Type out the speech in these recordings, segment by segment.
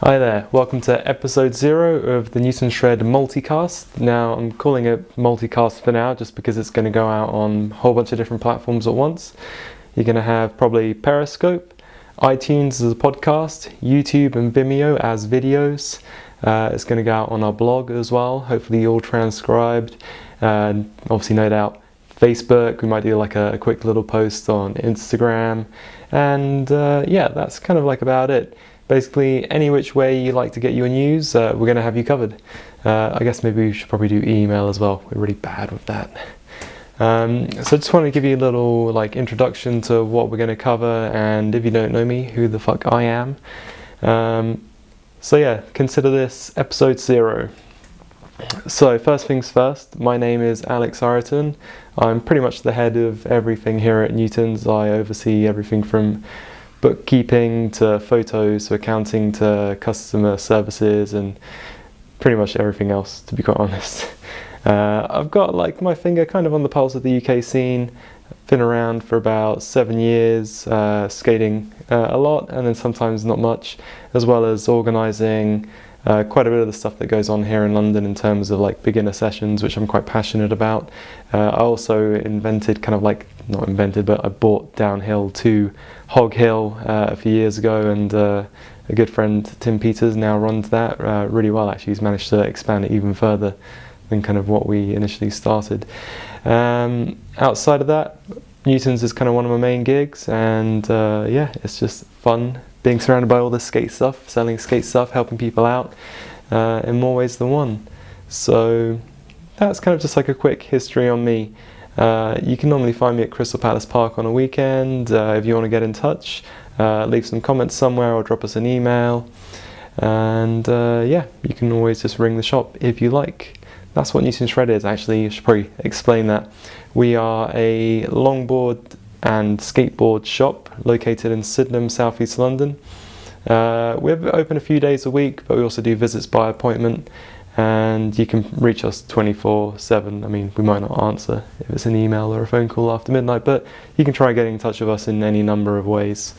Hi there, welcome to episode 0 of the Newton Shred multicast. Now I'm calling it multicast for now just because it's going to go out on a whole bunch of different platforms at once. You're going to have probably Periscope, iTunes as a podcast, YouTube and Vimeo as videos. It's going to go out on our blog as well, hopefully all transcribed. Obviously no doubt Facebook, we might do like a quick little post on Instagram, and yeah, that's kind of like about it. Basically, any which way you like to get your news, we're going to have you covered. I guess maybe we should probably do email as well. We're really bad with that. So I just want to give you a little introduction to what we're going to cover, and if you don't know me, who the fuck I am. So yeah, consider this episode 0. So first things first, my name is Alex Ireton. I'm pretty much the head of everything here at Newton's. I oversee everything from bookkeeping to photos to accounting to customer services and pretty much everything else, to be quite honest. I've got my finger kind of on the pulse of the UK scene. I've been around for about 7 years, skating a lot and then sometimes not much, as well as organising quite a bit of the stuff that goes on here in London in terms of beginner sessions, which I'm quite passionate about. I also invented not invented, but I bought downhill to Hog Hill a few years ago, and a good friend, Tim Peters, now runs that really well actually. He's managed to expand it even further than kind of what we initially started. Outside of that, Newton's is kind of one of my main gigs, and yeah, it's just fun being surrounded by all this skate stuff, selling skate stuff, helping people out in more ways than one. So that's kind of just a quick history on me. You can normally find me at Crystal Palace Park on a weekend. If you want to get in touch, leave some comments somewhere or drop us an email. And yeah, you can always just ring the shop if you like. That's what Newton Shred is actually. You should probably explain that. We are a longboard and skateboard shop located in Sydenham, southeast London. We're open a few days a week, but we also do visits by appointment, and you can reach us 24/7. I mean, we might not answer if it's an email or a phone call after midnight, but you can try getting in touch with us in any number of ways.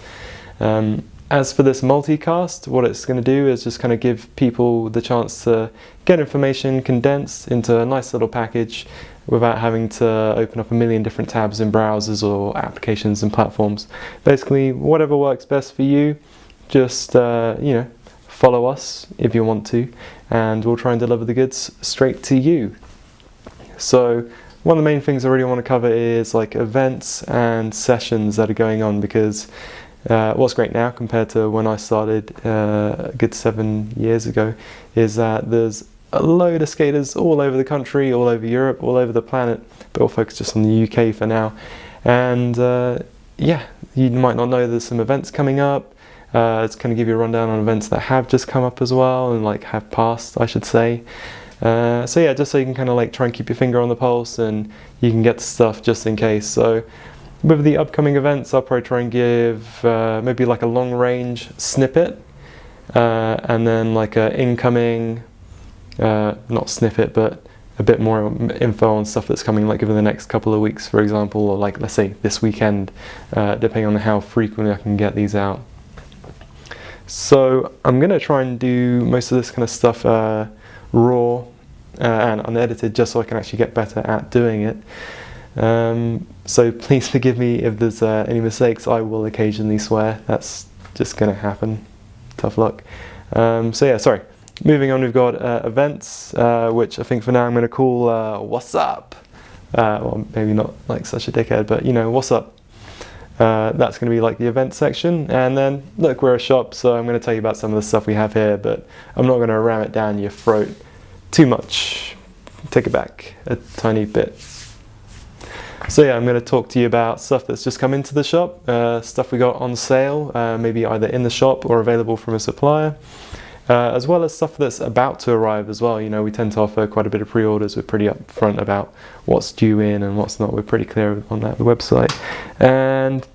As for this multicast, what it's going to do is just kind of give people the chance to get information condensed into a nice little package without having to open up a million different tabs in browsers or applications and platforms. Basically, whatever works best for you, just follow us if you want to, and we'll try and deliver the goods straight to you. So one of the main things I really want to cover is events and sessions that are going on, because what's great now compared to when I started a good 7 years ago is that there's a load of skaters all over the country, all over Europe, all over the planet, but we'll focus just on the UK for now. And yeah, you might not know there's some events coming up. It's going to give you a rundown on events that have just come up as well, and have passed, I should say. So yeah, just so you can kind of try and keep your finger on the pulse, and you can get stuff just in case. So with the upcoming events, I'll probably try and give maybe a long range snippet, and then a incoming not snippet, but a bit more info on stuff that's coming within the next couple of weeks, for example, or let's say this weekend, depending on how frequently I can get these out. So I'm going to try and do most of this kind of stuff raw and unedited, just so I can actually get better at doing it. So please forgive me if there's any mistakes. I will occasionally swear. That's just going to happen. Tough luck. So yeah, sorry. Moving on, we've got events, which I think for now I'm going to call What's Up? Well, maybe not such a dickhead, but what's up? That's going to be the event section. And then, look, we're a shop, so I'm going to tell you about some of the stuff we have here, but I'm not going to ram it down your throat too much. Take it back a tiny bit. So yeah, I'm going to talk to you about stuff that's just come into the shop, stuff we got on sale, maybe either in the shop or available from a supplier. As well as stuff that's about to arrive as well. We tend to offer quite a bit of pre-orders. We're pretty upfront about what's due in and what's not. We're pretty clear on that website. And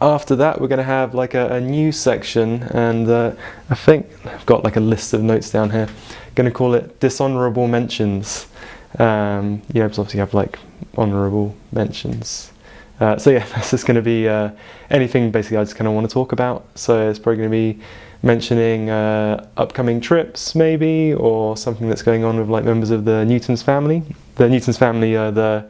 after that, we're going to have a news section, and I think I've got a list of notes down here. Going to call it Dishonourable Mentions. Obviously have honourable mentions. So yeah, that's just going to be anything basically I just kind of want to talk about. So it's probably going to be mentioning upcoming trips maybe, or something that's going on with like members of the Newtons family. The Newtons family are the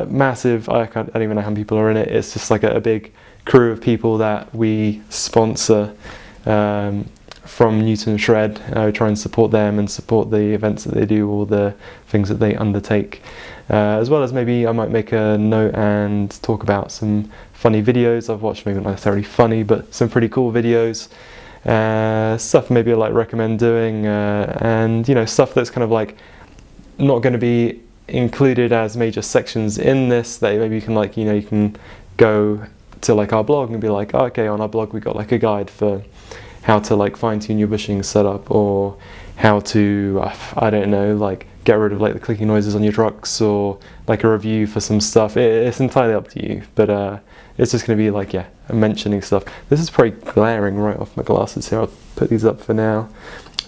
massive, I don't even know how many people are in it. It's just like a big crew of people that we sponsor from Newton Shred. We try and support them and support the events that they do, all the things that they undertake. As well as maybe I might make a note and talk about some funny videos I've watched, maybe not necessarily funny, but some pretty cool videos. Stuff maybe I like recommend doing, and you know, stuff that's kind of like not going to be included as major sections in this, that maybe you can like, you know, you can go to like our blog and be like, oh, okay, on our blog we got like a guide for how to like fine-tune your bushing setup, or how to I don't know, like get rid of like the clicking noises on your trucks, or like a review for some stuff. It's entirely up to you, but it's just going to be like, yeah, mentioning stuff. This is probably glaring right off my glasses here. I'll put these up for now.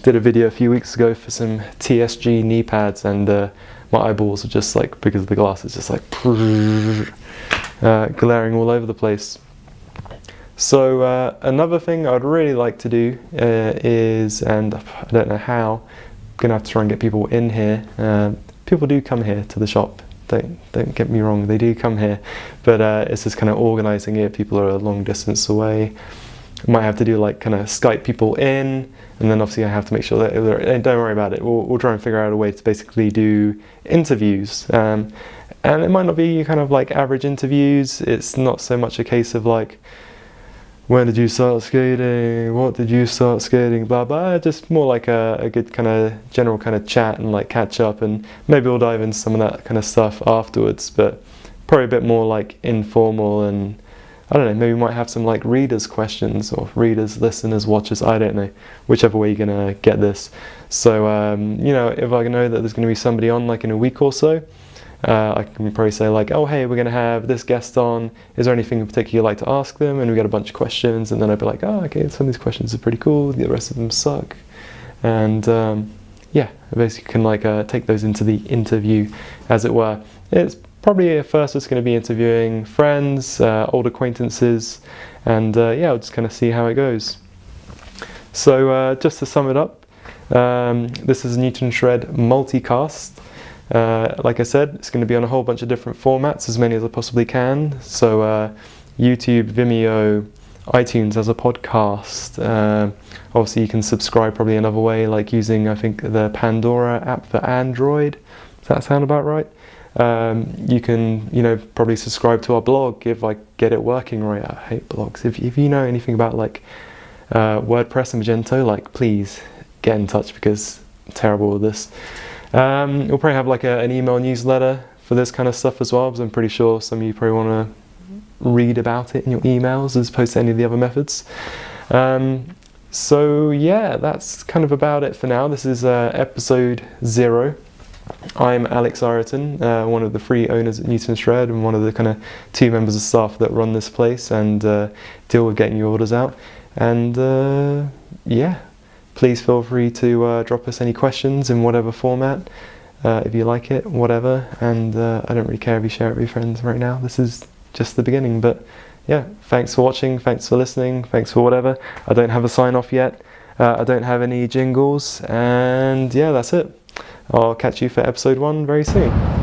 Did a video a few weeks ago for some TSG knee pads, and my eyeballs are just like, because of the glasses, just like glaring all over the place. So another thing I'd really like to do is, and I don't know how, I'm gonna have to try and get people in here. People do come here to the shop. Don't get me wrong, they do come here, but it's just kind of organising it. People are a long distance away. I might have to do like kind of Skype people in, and then obviously I have to make sure that don't worry about it. We'll try and figure out a way to basically do interviews, and it might not be kind of like average interviews. It's not so much a case of like, when did you start skating? What did you start skating? Blah blah. Just more like a good kind of general kind of chat and like catch up, and maybe we'll dive into some of that kind of stuff afterwards. But probably a bit more like informal, and I don't know. Maybe we might have some like readers' questions, or readers, listeners, watchers. I don't know. Whichever way you're gonna get this. So you know, if I know that there's gonna be somebody on like in a week or so, I can probably say like, oh hey, we're going to have this guest on, is there anything in particular you'd like to ask them? And we get a bunch of questions, and then I'd be like, oh okay, some of these questions are pretty cool, the rest of them suck. And yeah, I basically can like take those into the interview, as it were. It's probably at first it's going to be interviewing friends, old acquaintances, and yeah, I'll just kind of see how it goes. So just to sum it up, this is a Newton Shred multicast. Like I said, it's going to be on a whole bunch of different formats, as many as I possibly can. So YouTube, Vimeo, iTunes as a podcast. Obviously you can subscribe probably another way, like using, I think, the Pandora app for Android. Does that sound about right? You can, you know, probably subscribe to our blog if I get it working right. I hate blogs. If you know anything about like WordPress and Magento, like please get in touch, because I'm terrible with this. We'll probably have like an email newsletter for this kind of stuff as well, because I'm pretty sure some of you probably want to read about it in your emails as opposed to any of the other methods. So yeah, that's kind of about it for now. This is episode 0. I'm Alex Ireton, one of the 3 owners at Newton Shred, and one of the kind of 2 members of staff that run this place and deal with getting your orders out. And yeah, please feel free to drop us any questions in whatever format, if you like it, whatever. And I don't really care if you share it with your friends right now. This is just the beginning, but yeah, thanks for watching, thanks for listening, thanks for whatever. I don't have a sign off yet. I don't have any jingles, and yeah, that's it. I'll catch you for episode 1 very soon.